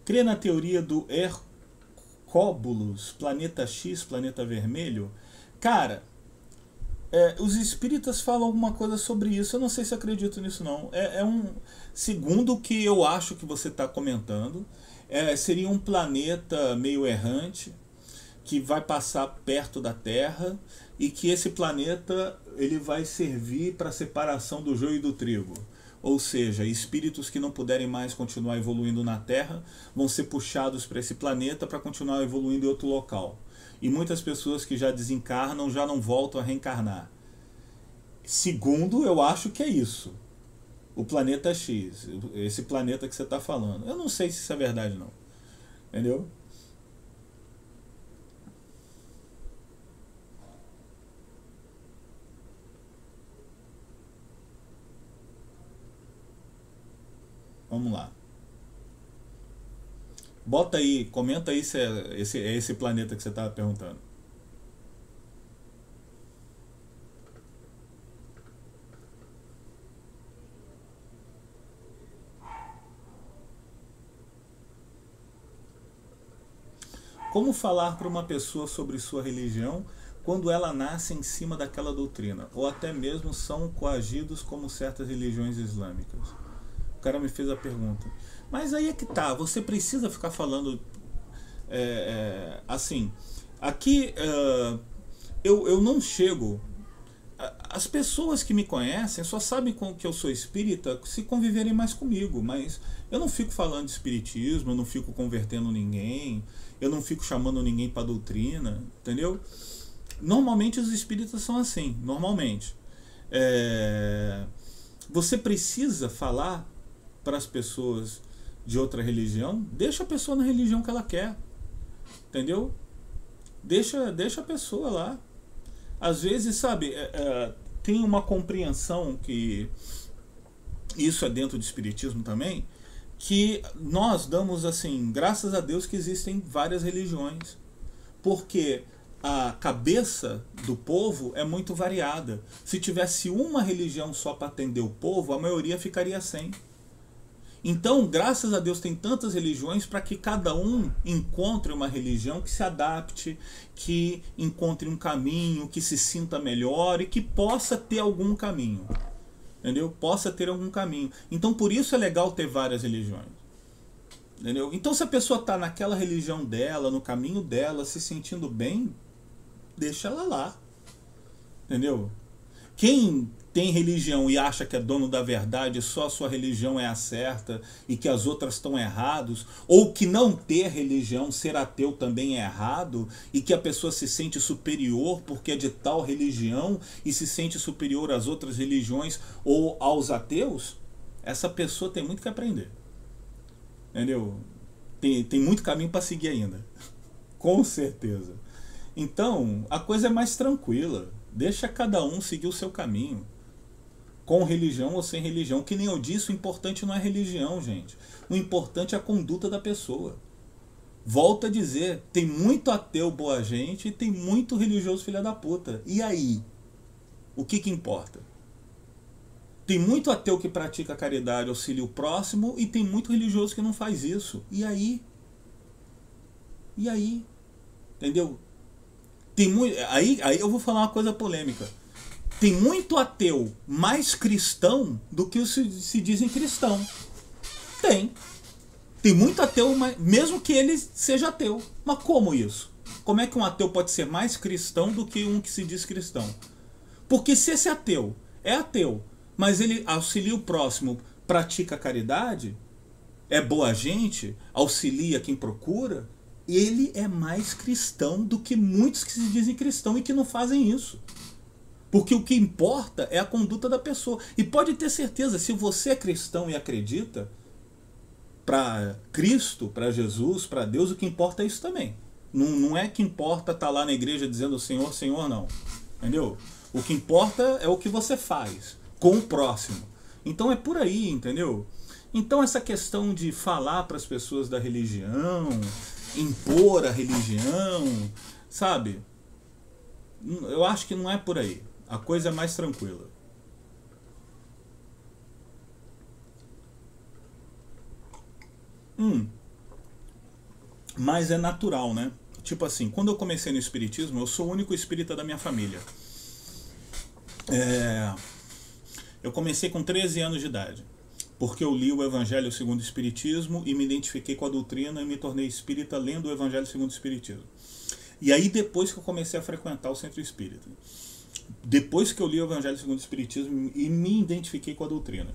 Crê na teoria do Hercóbulos, planeta X, planeta vermelho? Cara, os espíritas falam alguma coisa sobre isso. Eu não sei se acredito nisso não. Segundo o que eu acho que você está comentando, seria um planeta meio errante que vai passar perto da Terra e que esse planeta ele vai servir para a separação do joio e do trigo. Ou seja, espíritos que não puderem mais continuar evoluindo na Terra vão ser puxados para esse planeta para continuar evoluindo em outro local. E muitas pessoas que já desencarnam já não voltam a reencarnar. Segundo, eu acho que é isso. O planeta X, esse planeta que você está falando. Eu não sei se isso é verdade não. Entendeu? Vamos lá. Bota aí, comenta aí se é esse planeta que você estava perguntando. Como falar para uma pessoa sobre sua religião quando ela nasce em cima daquela doutrina? Ou até mesmo são coagidos como certas religiões islâmicas? O cara me fez a pergunta. Mas aí é que tá, você precisa ficar falando assim. Aqui eu não chego. As pessoas que me conhecem só sabem que eu sou espírita se conviverem mais comigo, mas eu não fico falando de espiritismo, eu não fico convertendo ninguém, eu não fico chamando ninguém para doutrina, entendeu? Normalmente os espíritas são assim, normalmente. Você precisa falar para as pessoas de outra religião, deixa a pessoa na religião que ela quer, entendeu? Deixa a pessoa lá. Às vezes, sabe, tem uma compreensão que isso é dentro do espiritismo também, que nós damos assim, graças a Deus que existem várias religiões, porque a cabeça do povo é muito variada. Se tivesse uma religião só para atender o povo, a maioria ficaria sem. Então, graças a Deus tem tantas religiões para que cada um encontre uma religião que se adapte, que encontre um caminho, que se sinta melhor e que possa ter algum caminho. Entendeu? Possa ter algum caminho. Então, por isso é legal ter várias religiões. Entendeu? Então, se a pessoa está naquela religião dela, no caminho dela, se sentindo bem, deixa ela lá. Entendeu? Quem tem religião e acha que é dono da verdade, só a sua religião é a certa e que as outras estão errados, ou que não ter religião, ser ateu também é errado, e que a pessoa se sente superior porque é de tal religião e se sente superior às outras religiões ou aos ateus, essa pessoa tem muito que aprender. Entendeu? Tem muito caminho para seguir ainda. Com certeza. Então, a coisa é mais tranquila. Deixa cada um seguir o seu caminho. Com religião ou sem religião. Que nem eu disse, o importante não é religião, gente. O importante é a conduta da pessoa. Volto a dizer, tem muito ateu boa gente e tem muito religioso filha da puta. E aí? O que importa? Tem muito ateu que pratica caridade, auxilia o próximo, e tem muito religioso que não faz isso. E aí? E aí? Entendeu? Tem muito, aí eu vou falar uma coisa polêmica. Tem muito ateu mais cristão do que os se dizem cristão. Tem. Tem muito ateu, mesmo que ele seja ateu. Mas como isso? Como é que um ateu pode ser mais cristão do que um que se diz cristão? Porque se esse ateu é ateu, mas ele auxilia o próximo, pratica caridade, é boa gente, auxilia quem procura, ele é mais cristão do que muitos que se dizem cristão e que não fazem isso. Porque o que importa é a conduta da pessoa. E pode ter certeza, se você é cristão e acredita, para Cristo, para Jesus, para Deus, o que importa é isso também. Não é que importa estar lá na igreja dizendo Senhor, Senhor, não. Entendeu? O que importa é o que você faz com o próximo. Então é por aí, entendeu? Então essa questão de falar para as pessoas da religião, impor a religião, sabe? Eu acho que não é por aí. A coisa é mais tranquila. Mas é natural, né? Tipo assim, quando eu comecei no espiritismo, eu sou o único espírita da minha família. É, eu comecei com 13 anos de idade, porque eu li o Evangelho segundo o Espiritismo e me identifiquei com a doutrina e me tornei espírita lendo o Evangelho segundo o Espiritismo. E aí depois que eu comecei a frequentar o centro espírita, depois que eu li o Evangelho segundo o Espiritismo e me identifiquei com a doutrina.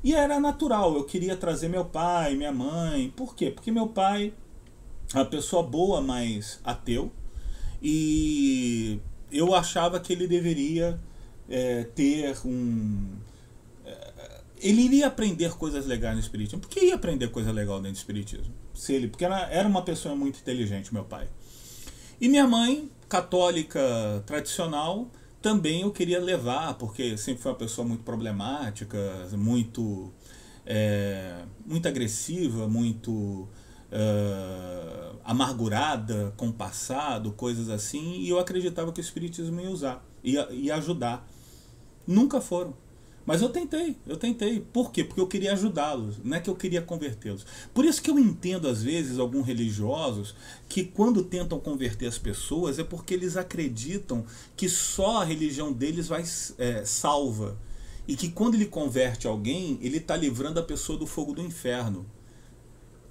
E era natural, eu queria trazer meu pai, minha mãe. Por quê? Porque meu pai é uma pessoa boa, mas ateu, e eu achava que ele deveria ter um... ele iria aprender coisas legais no espiritismo. Por que ia aprender coisa legal dentro do espiritismo? Se ele, porque era uma pessoa muito inteligente, meu pai. E minha mãe, católica tradicional, também eu queria levar, porque sempre foi uma pessoa muito problemática, muito, muito agressiva, muito amargurada com o passado, coisas assim, e eu acreditava que o espiritismo ia usar, ia ajudar. Nunca foram. Mas eu tentei. Por quê? Porque eu queria ajudá-los, não é que eu queria convertê-los. Por isso que eu entendo, às vezes, alguns religiosos que quando tentam converter as pessoas é porque eles acreditam que só a religião deles vai salva. E que quando ele converte alguém, ele está livrando a pessoa do fogo do inferno.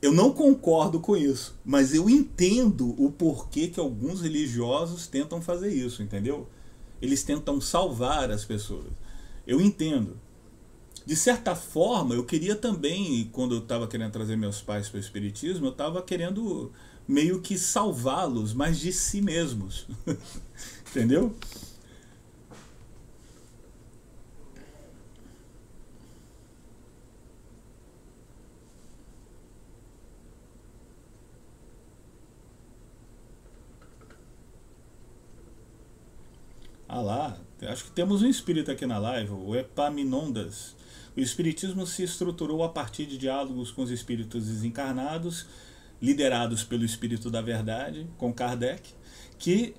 Eu não concordo com isso, mas eu entendo o porquê que alguns religiosos tentam fazer isso, entendeu? Eles tentam salvar as pessoas. Eu entendo. De certa forma, eu queria também, quando eu estava querendo trazer meus pais para o espiritismo, eu estava querendo meio que salvá-los, mas de si mesmos. Entendeu? Ah lá, acho que temos um espírito aqui na live, o Epaminondas. O espiritismo se estruturou a partir de diálogos com os espíritos desencarnados, liderados pelo Espírito da Verdade, com Kardec, que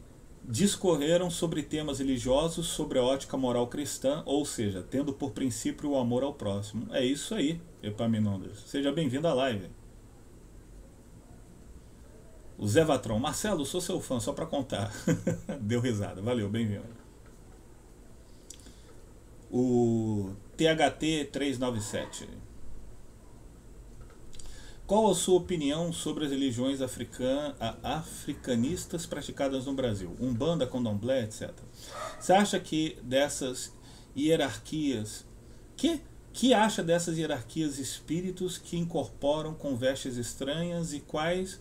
discorreram sobre temas religiosos, sobre a ótica moral cristã, ou seja, tendo por princípio o amor ao próximo. É isso aí, Epaminondas. Seja bem-vindo à live. O Zé Vatron. Marcelo, sou seu fã, só para contar. Deu risada. Valeu, bem-vindo. O THT 397. Qual a sua opinião sobre as religiões africanistas praticadas no Brasil? Umbanda, Candomblé, etc. Você acha que dessas hierarquias... Que acha dessas hierarquias espíritos que incorporam com vestes estranhas e quais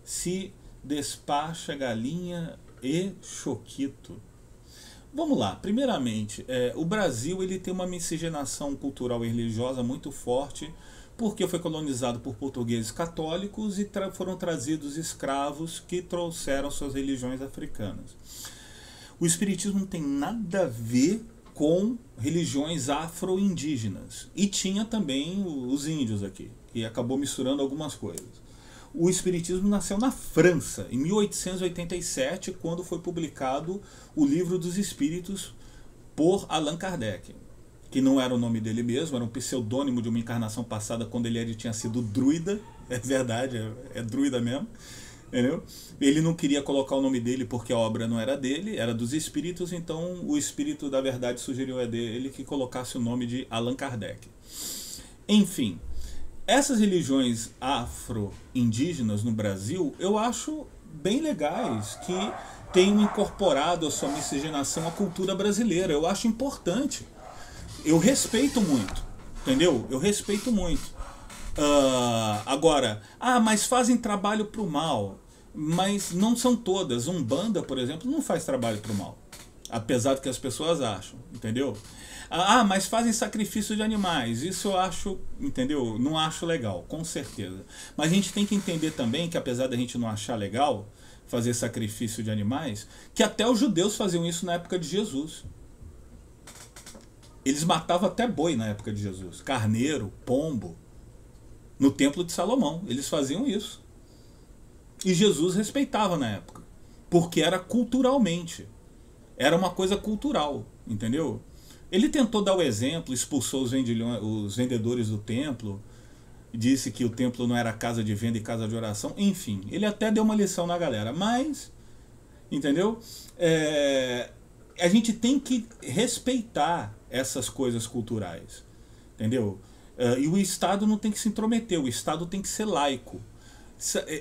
se despacha galinha e choquito? Vamos lá, primeiramente, o Brasil ele tem uma miscigenação cultural e religiosa muito forte, porque foi colonizado por portugueses católicos e foram trazidos escravos que trouxeram suas religiões africanas. O espiritismo não tem nada a ver com religiões afro-indígenas, e tinha também os índios aqui, que acabou misturando algumas coisas. O espiritismo nasceu na França, em 1887, quando foi publicado o Livro dos Espíritos por Allan Kardec, que não era o nome dele mesmo, era um pseudônimo de uma encarnação passada quando ele tinha sido druida, é verdade, é druida mesmo, entendeu? Ele não queria colocar o nome dele porque a obra não era dele, era dos espíritos, então o Espírito da Verdade sugeriu a dele que colocasse o nome de Allan Kardec. Enfim, essas religiões afro-indígenas no Brasil, eu acho bem legais, que tenham incorporado a sua miscigenação à cultura brasileira. Eu acho importante. Eu respeito muito, entendeu? Eu respeito muito. Agora, mas fazem trabalho pro mal. Mas não são todas. Umbanda, por exemplo, não faz trabalho pro mal. Apesar do que as pessoas acham, entendeu? Mas fazem sacrifício de animais. Isso eu acho, entendeu? Não acho legal, com certeza. Mas a gente tem que entender também que, apesar da gente não achar legal fazer sacrifício de animais, que até os judeus faziam isso na época de Jesus. Eles matavam até boi na época de Jesus. Carneiro, pombo. No templo de Salomão. Eles faziam isso. E Jesus respeitava na época. Porque era culturalmente. Era uma coisa cultural, entendeu? Ele tentou dar o exemplo, expulsou os vendedores do templo, disse que o templo não era casa de venda e casa de oração, enfim, ele até deu uma lição na galera, mas, entendeu? A gente tem que respeitar essas coisas culturais, entendeu? E o Estado não tem que se intrometer, o Estado tem que ser laico.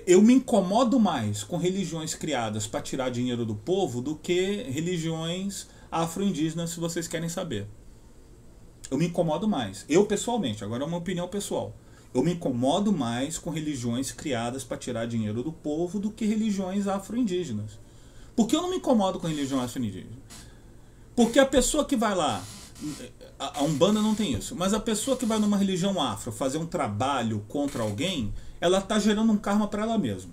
Eu me incomodo mais com religiões criadas para tirar dinheiro do povo do que religiões afro-indígenas, se vocês querem saber. Eu me incomodo mais. Eu pessoalmente, agora é uma opinião pessoal. Eu me incomodo mais com religiões criadas para tirar dinheiro do povo do que religiões afro-indígenas. Por que eu não me incomodo com religião afro-indígena? Porque a pessoa que vai lá, a Umbanda não tem isso, mas a pessoa que vai numa religião afro fazer um trabalho contra alguém, ela está gerando um karma para ela mesma.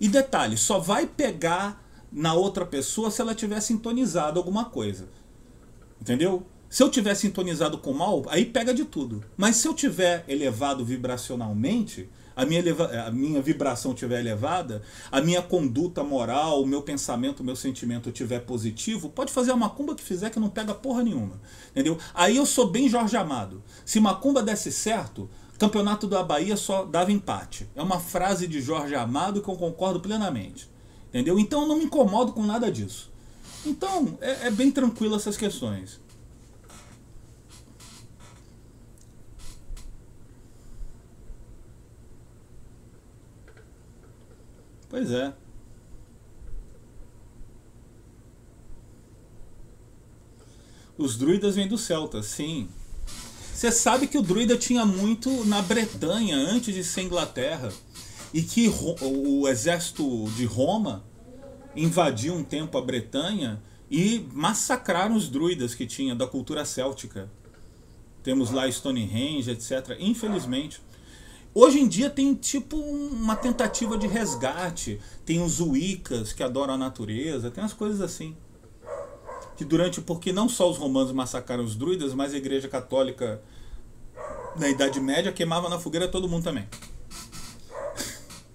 E detalhe, só vai pegar na outra pessoa se ela tiver sintonizado alguma coisa. Entendeu? Se eu tiver sintonizado com o mal, aí pega de tudo. Mas se eu tiver elevado vibracionalmente, a minha vibração estiver elevada, a minha conduta moral, o meu pensamento, o meu sentimento estiver positivo, pode fazer a macumba que fizer que não pega porra nenhuma. Entendeu? Aí eu sou bem Jorge Amado. Se macumba desse certo, campeonato da Bahia só dava empate. É uma frase de Jorge Amado que eu concordo plenamente. Entendeu? Então eu não me incomodo com nada disso. Então é bem tranquilo essas questões. Pois é. Os druidas vêm dos celtas, sim. Você sabe que o druida tinha muito na Bretanha antes de ser Inglaterra. E que o exército de Roma invadiu um tempo a Bretanha e massacraram os druidas que tinha da cultura céltica. Temos lá Stonehenge, etc. Infelizmente. Hoje em dia tem tipo uma tentativa de resgate. Tem os Wiccas que adoram a natureza, tem umas coisas assim. Porque não só os romanos massacraram os druidas, mas a Igreja Católica na Idade Média queimava na fogueira todo mundo também.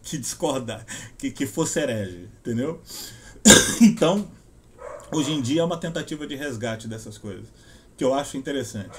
Que discordar, que fosse herege, entendeu? Então, hoje em dia é uma tentativa de resgate dessas coisas, que eu acho interessante.